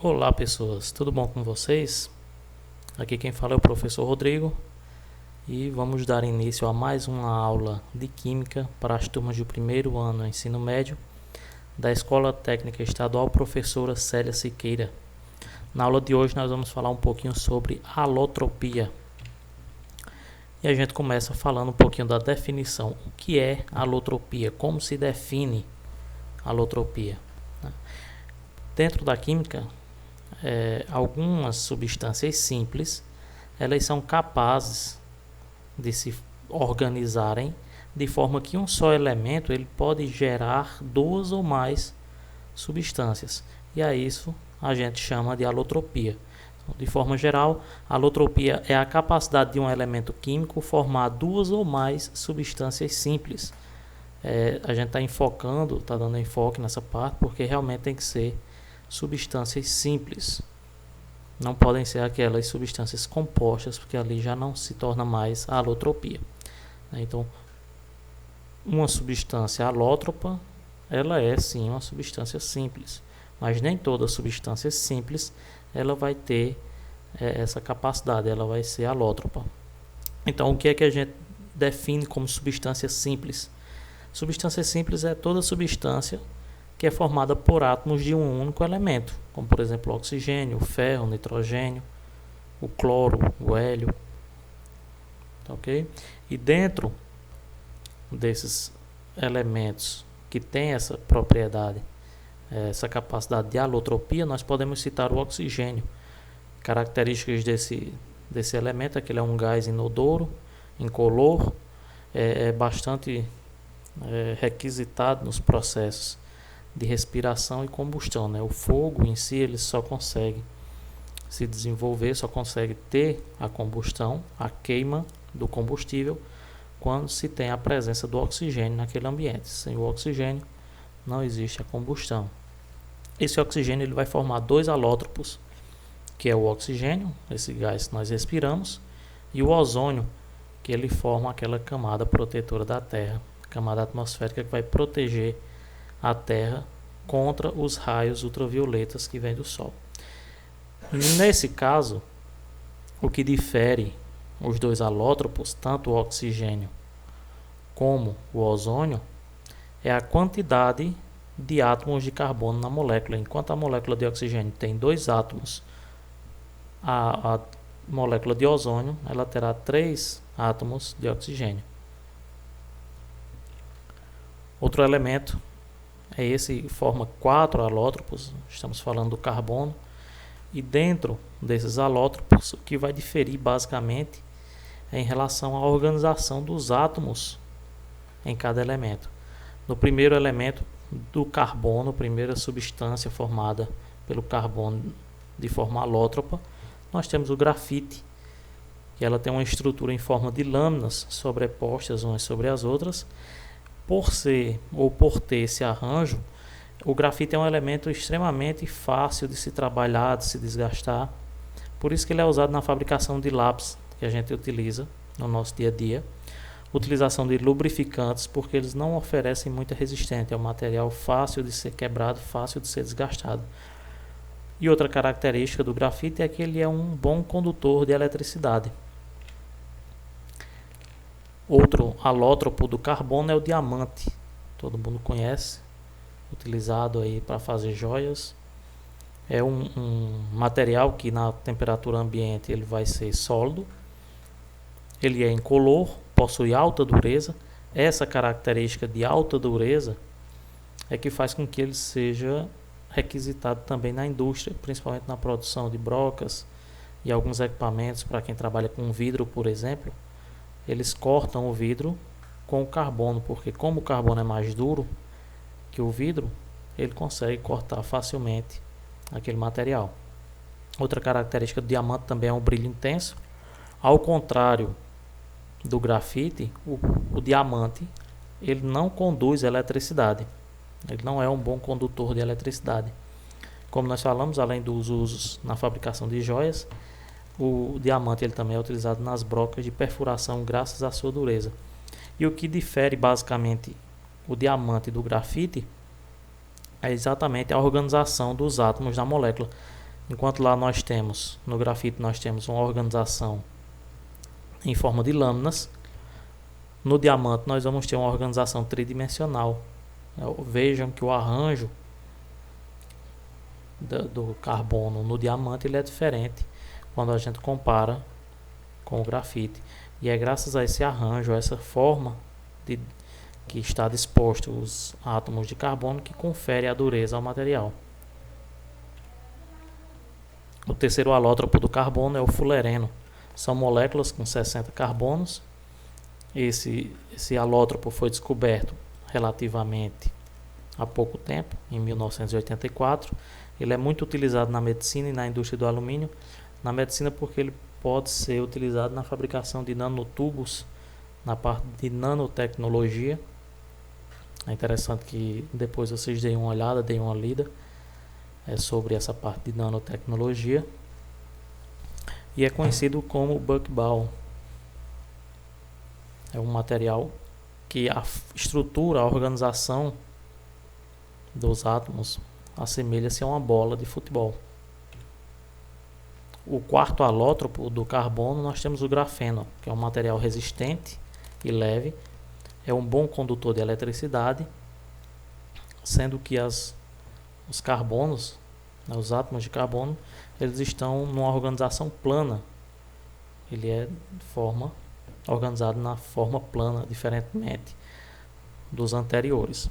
Olá pessoas, tudo bom com vocês? Aqui quem fala é o professor Rodrigo e vamos dar início a mais uma aula de Química para as turmas do primeiro ano do ensino médio da Escola Técnica Estadual Professora Célia Siqueira. Na aula de hoje nós vamos falar um pouquinho sobre alotropia e a gente começa falando um pouquinho da definição. O que é alotropia? Como se define alotropia? Dentro da química, algumas substâncias simples elas são capazes de se organizarem de forma que um só elemento ele pode gerar duas ou mais substâncias, e a isso a gente chama de alotropia. De forma geral, a alotropia é a capacidade de um elemento químico formar duas ou mais substâncias simples. A gente está dando enfoque nessa parte porque realmente tem que ser substâncias simples. Não podem ser aquelas substâncias compostas, porque ali já não se torna mais a alotropia. Então, uma substância alótropa, ela é sim uma substância simples, mas nem toda substância simples ela vai ter essa capacidade, ela vai ser alótropa. Então, o que é que a gente define como substância simples? Substância simples é toda substância que é formada por átomos de um único elemento, como por exemplo o oxigênio, o ferro, o nitrogênio, o cloro, o hélio. Ok? E dentro desses elementos que têm essa propriedade, essa capacidade de alotropia, nós podemos citar o oxigênio. Características desse elemento é que ele é um gás inodoro, incolor, é bastante requisitado nos processos de respiração e combustão, né? O fogo em si ele só consegue se desenvolver, só consegue ter a combustão, a queima do combustível, quando se tem a presença do oxigênio naquele ambiente. Sem o oxigênio não existe a combustão. Esse oxigênio ele vai formar dois alótropos, que é o oxigênio, esse gás que nós respiramos, e o ozônio, que ele forma aquela camada protetora da Terra, camada atmosférica que vai proteger a Terra contra os raios ultravioletas que vêm do Sol. Nesse caso, o que difere os dois alótropos, tanto o oxigênio como o ozônio, é a quantidade de átomos de carbono na molécula. Enquanto a molécula de oxigênio tem 2 átomos, a molécula de ozônio ela terá 3 átomos de oxigênio. Outro elemento é esse que forma 4 alótropos, estamos falando do carbono, e dentro desses alótropos o que vai diferir basicamente é em relação à organização dos átomos em cada elemento. No primeiro elemento do carbono, primeira substância formada pelo carbono de forma alótropa, nós temos o grafite, que ela tem uma estrutura em forma de lâminas sobrepostas umas sobre as outras. Por ter esse arranjo, o grafite é um elemento extremamente fácil de se trabalhar, de se desgastar. Por isso que ele é usado na fabricação de lápis que a gente utiliza no nosso dia a dia. Utilização de lubrificantes, porque eles não oferecem muita resistência. É um material fácil de ser quebrado, fácil de ser desgastado. E outra característica do grafite é que ele é um bom condutor de eletricidade. Outro alótropo do carbono é o diamante, todo mundo conhece, utilizado aí para fazer joias. É um material que na temperatura ambiente ele vai ser sólido, ele é incolor, possui alta dureza. Essa característica de alta dureza é que faz com que ele seja requisitado também na indústria, principalmente na produção de brocas e alguns equipamentos para quem trabalha com vidro, por exemplo. Eles cortam o vidro com o carbono, porque como o carbono é mais duro que o vidro, ele consegue cortar facilmente aquele material. Outra característica do diamante também é um brilho intenso. Ao contrário do grafite, o diamante ele não conduz eletricidade. Ele não é um bom condutor de eletricidade. Como nós falamos, além dos usos na fabricação de joias, o diamante ele também é utilizado nas brocas de perfuração graças à sua dureza. E o que difere basicamente o diamante do grafite é exatamente a organização dos átomos da molécula. Enquanto lá nós temos, no grafite nós temos uma organização em forma de lâminas, no diamante nós vamos ter uma organização tridimensional. Vejam que o arranjo do carbono no diamante ele é diferente quando a gente compara com o grafite. E é graças a esse arranjo, a essa forma que está disposto os átomos de carbono que confere a dureza ao material. O terceiro alótropo do carbono é o fulereno. São moléculas com 60 carbonos. Esse alótropo foi descoberto relativamente há pouco tempo, em 1984. Ele é muito utilizado na medicina e na indústria do alumínio. Na medicina porque ele pode ser utilizado na fabricação de nanotubos, na parte de nanotecnologia. É interessante que depois vocês deem uma olhada, deem uma lida sobre essa parte de nanotecnologia. E é conhecido como buckball. É um material que a estrutura, a organização dos átomos assemelha-se a uma bola de futebol. O quarto alótropo do carbono nós temos o grafeno, que é um material resistente e leve, é um bom condutor de eletricidade, sendo que os carbonos, os átomos de carbono, eles estão numa organização plana. Ele é organizado na forma plana, diferentemente dos anteriores.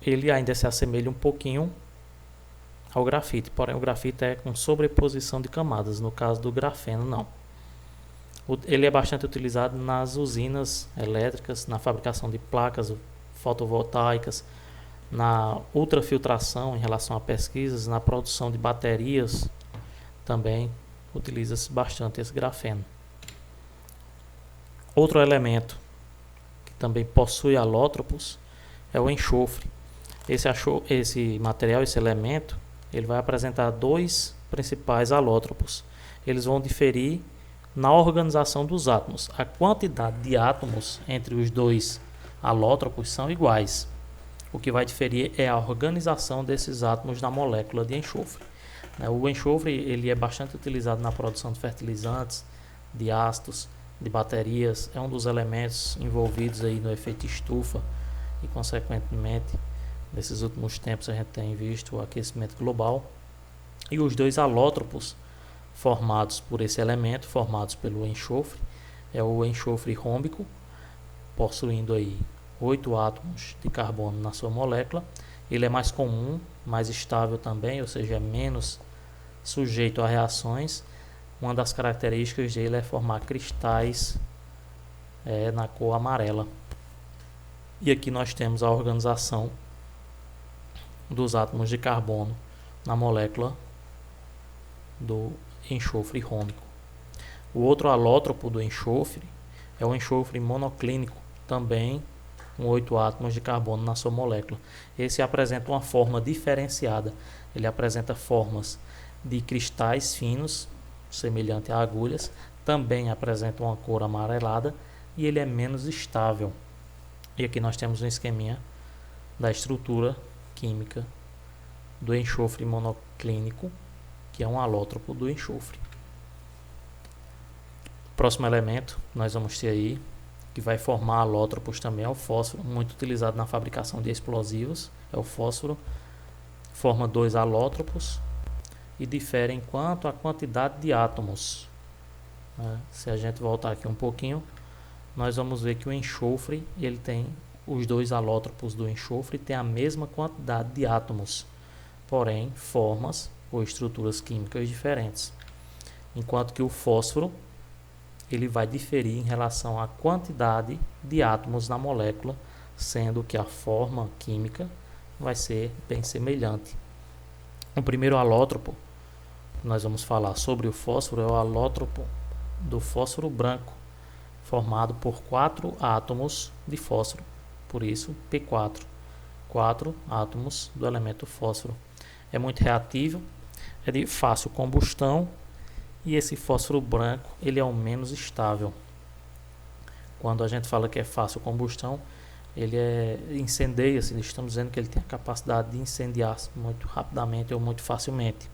Ele ainda se assemelha um pouquinho ao grafite, porém o grafite é com sobreposição de camadas, no caso do grafeno não. Ele é bastante utilizado nas usinas elétricas, na fabricação de placas fotovoltaicas, na ultrafiltração em relação a pesquisas, na produção de baterias também utiliza-se bastante esse grafeno. Outro elemento que também possui alótropos é o enxofre. Esse material, esse elemento, ele vai apresentar dois principais alótropos. Eles vão diferir na organização dos átomos. A quantidade de átomos entre os dois alótropos são iguais. O que vai diferir é a organização desses átomos na molécula de enxofre. O enxofre ele é bastante utilizado na produção de fertilizantes, de ácidos, de baterias. É um dos elementos envolvidos aí no efeito estufa e, consequentemente, nesses últimos tempos a gente tem visto o aquecimento global. E os dois alótropos formados por esse elemento, formados pelo enxofre, é o enxofre rômbico, possuindo aí 8 átomos de carbono na sua molécula. Ele é mais comum, mais estável também, ou seja, é menos sujeito a reações. Uma das características dele é formar cristais na cor amarela. E aqui nós temos a organização dos átomos de carbono na molécula do enxofre rômbico. O outro alótropo do enxofre é o enxofre monoclínico, também com 8 átomos de carbono na sua molécula. Esse apresenta uma forma diferenciada. Ele apresenta formas de cristais finos, semelhante a agulhas, também apresenta uma cor amarelada e ele é menos estável. E aqui nós temos um esqueminha da estrutura química do enxofre monoclínico, que é um alótropo do enxofre. Próximo elemento nós vamos ter aí, que vai formar alótropos também, é o fósforo, muito utilizado na fabricação de explosivos. É o fósforo, forma 2 alótropos e difere quanto à quantidade de átomos. Se a gente voltar aqui um pouquinho, nós vamos ver que o enxofre, ele tem os dois alótropos do enxofre têm a mesma quantidade de átomos, porém formas ou estruturas químicas diferentes. Enquanto que o fósforo ele vai diferir em relação à quantidade de átomos na molécula, sendo que a forma química vai ser bem semelhante. O primeiro alótropo que nós vamos falar sobre o fósforo é o alótropo do fósforo branco, formado por 4 átomos de fósforo, por isso P4, 4 átomos do elemento fósforo. É muito reativo, é de fácil combustão. E esse fósforo branco, ele é o menos estável. Quando a gente fala que é fácil combustão, ele incendeia-se, estamos dizendo que ele tem a capacidade de incendiar-se muito rapidamente ou muito facilmente.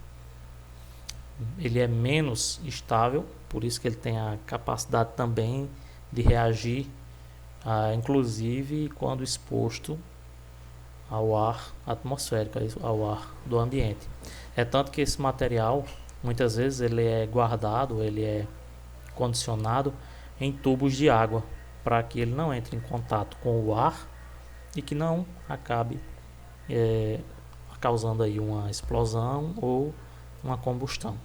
Ele é menos estável, por isso que ele tem a capacidade também de reagir, inclusive quando exposto ao ar atmosférico, ao ar do ambiente. É tanto que esse material, muitas vezes, ele é guardado, ele é condicionado em tubos de água, para que ele não entre em contato com o ar e que não acabe causando aí uma explosão ou uma combustão.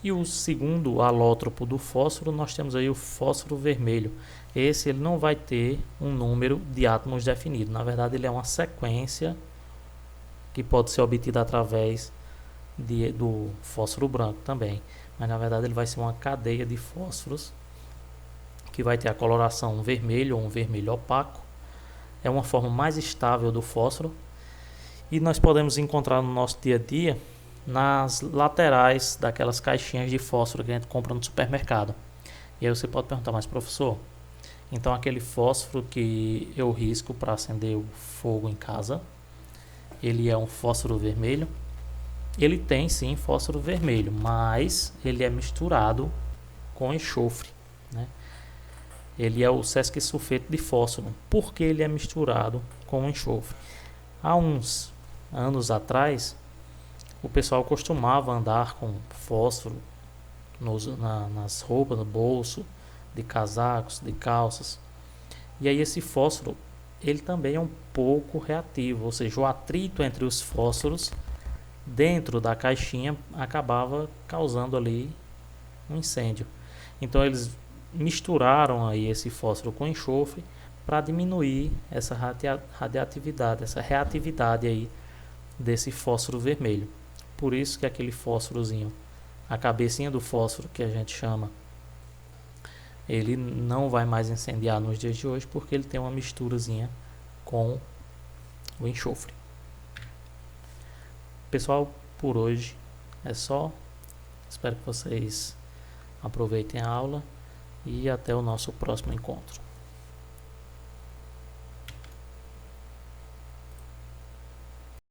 E o segundo alótropo do fósforo, nós temos aí o fósforo vermelho. Esse ele não vai ter um número de átomos definido. Na verdade, ele é uma sequência que pode ser obtida através do fósforo branco também. Mas na verdade ele vai ser uma cadeia de fósforos que vai ter a coloração vermelho ou um vermelho opaco. É uma forma mais estável do fósforo. E nós podemos encontrar no nosso dia a dia nas laterais daquelas caixinhas de fósforo que a gente compra no supermercado. E aí você pode perguntar, mas professor, então aquele fósforo que eu risco para acender o fogo em casa, ele é um fósforo vermelho? Ele tem sim fósforo vermelho, mas ele é misturado com enxofre, né? Ele é o sesquiosulfeto de fósforo. Por que ele é misturado com enxofre? Há uns anos atrás, o pessoal costumava andar com fósforo nas roupas, no bolso, de casacos, de calças. E aí esse fósforo, ele também é um pouco reativo, ou seja, o atrito entre os fósforos dentro da caixinha acabava causando ali um incêndio. Então eles misturaram aí esse fósforo com enxofre para diminuir essa radioatividade, essa reatividade aí desse fósforo vermelho. Por isso que aquele fósforozinho, a cabecinha do fósforo que a gente chama, ele não vai mais incendiar nos dias de hoje porque ele tem uma misturazinha com o enxofre. Pessoal, por hoje é só. Espero que vocês aproveitem a aula e até o nosso próximo encontro.